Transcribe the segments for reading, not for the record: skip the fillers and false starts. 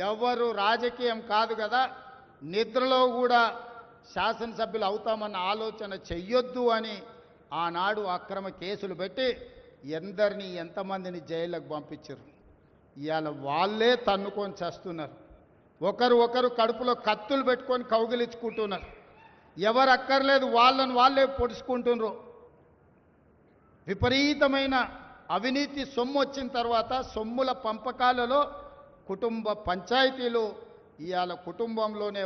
ఎవరు రాజకీయం కాదు కదా, నిద్రలో కూడా శాసనసభ్యులు అవుతామన్న ఆలోచన చెయ్యొద్దు అని ఆనాడు అక్రమ కేసులు పెట్టి ఎంతమందిని జైలుకు పంపించారు. ఇవాళ వాళ్ళే తన్నుకొని చేస్తున్నారు. ఒకరు కడుపులో కత్తులు పెట్టుకొని కౌగిలించుకుంటున్నారు. ఎవరు అక్కర్లేదు వాళ్ళే పొడుచుకుంటున్నారు. విపరీతమైన అవినీతి సొమ్ము వచ్చిన తర్వాత సొమ్ముల పంపకాలలో కుటుంబ పంచాయతీలు ఇవాళ కుటుంబంలోనే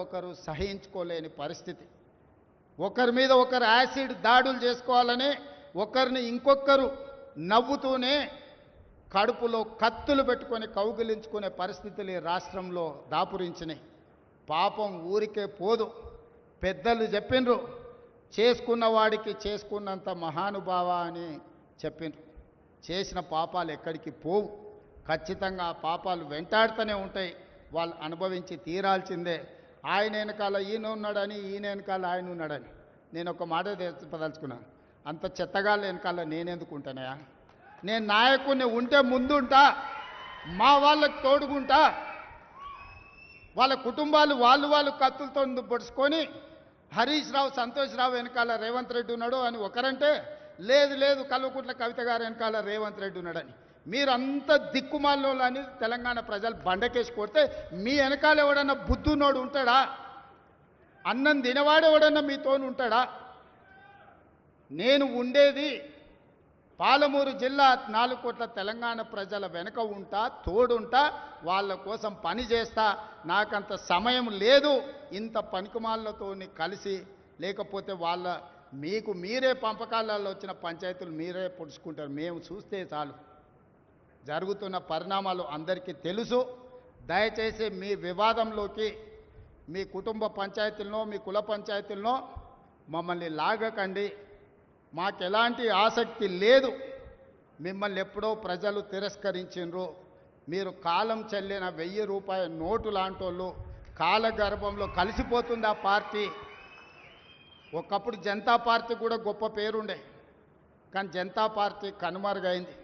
ఒకరు సహించుకోలేని పరిస్థితి. ఒకరి మీద ఒకరు యాసిడ్ దాడులు చేసుకోవాలని ఒకరిని ఇంకొకరు నవ్వుతూనే కడుపులో కత్తులు పెట్టుకొని కౌగిలించుకునే పరిస్థితులు ఈ రాష్ట్రంలో దాపురించినాయి. పాపం ఊరికే పోదు. పెద్దలు చెప్పిండ్రు, చేసుకున్న వాడికి చేసుకున్నంత మహానుభావ అని చెప్పిండ్రు. చేసిన పాపాలు ఎక్కడికి పోవు, ఖచ్చితంగా ఆ పాపాలు వెంటాడుతూనే ఉంటాయి. వాళ్ళు అనుభవించి తీరాల్సిందే. ఆయన వెనకాల ఈయన ఉన్నాడని, ఈయన వెనకాల ఆయన ఉన్నాడని నేను ఒక మాట చెప్పదలుచుకున్నాను. అంత చెత్తగాళ్ళ వెనకాల నేనెందుకు ఉంటానయా? నేను నాయకుడిని ఉంటే ముందుంటా, మా వాళ్ళకి తోడుకుంటా. వాళ్ళ కుటుంబాలు వాళ్ళు కత్తులతో పొడుచుకొని హరీష్ రావు, సంతోష్ రావు వెనకాల రేవంత్ రెడ్డి ఉన్నాడు అని ఒకరంటే, లేదు కల్వకుంట్ల కవిత గారు వెనకాల రేవంత్ రెడ్డి ఉన్నాడని. మీరంతా దిక్కుమాల్లో అని తెలంగాణ ప్రజలు బండకేసి కొడితే మీ వెనకాల ఎవడన్నా బుద్ధునోడు ఉంటాడా? అన్నం తినవాడు ఎవడన్నా మీతోను ఉంటాడా? నేను ఉండేది పాలమూరు జిల్లా 4 కోట్ల తెలంగాణ ప్రజల వెనుక ఉంటా, తోడుంటా, వాళ్ళ కోసం పని చేస్తా. నాకంత సమయం లేదు ఇంత పనికిమాలతో కలిసి, లేకపోతే మీకు మీరే పంపకాలలో వచ్చిన పంచాయతీలు మీరే పొడుచుకుంటారు. మేము చూస్తే చాలు. జరుగుతున్న పరిణామాలు అందరికీ తెలుసు. దయచేసి మీ వివాదంలోకి మీ కుటుంబ పంచాయతీలనో మీ కుల పంచాయతీలనో మమ్మల్ని లాగకండి. మాకు ఎలాంటి ఆసక్తి లేదు. మిమ్మల్ని ఎప్పుడో ప్రజలు తిరస్కరించిండ్రు. మీరు కాలం చెల్లిన 1000 రూపాయల నోటు లాంటి వాళ్ళు. కాలగర్భంలో కలిసిపోతుంది ఆ పార్టీ. ఒకప్పుడు జనతా పార్టీ కూడా గొప్ప పేరుండే, కానీ జనతా పార్టీ కనుమరుగైంది.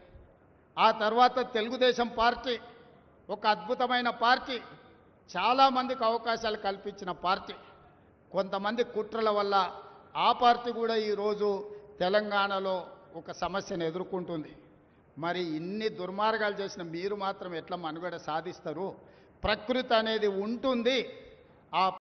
ఆ తర్వాత తెలుగుదేశం పార్టీ ఒక అద్భుతమైన పార్టీ, చాలామందికి అవకాశాలు కల్పించిన పార్టీ. కొంతమంది కుట్రల వల్ల ఆ పార్టీ కూడా ఈరోజు తెలంగాణలో ఒక సమస్యను ఎదుర్కొంటుంది. మరి ఇన్ని దుర్మార్గాలు చేసిన మీరు మాత్రం ఎట్లా మనుగడ సాధిస్తారు? ప్రకృతి అనేది ఉంటుంది. ఆ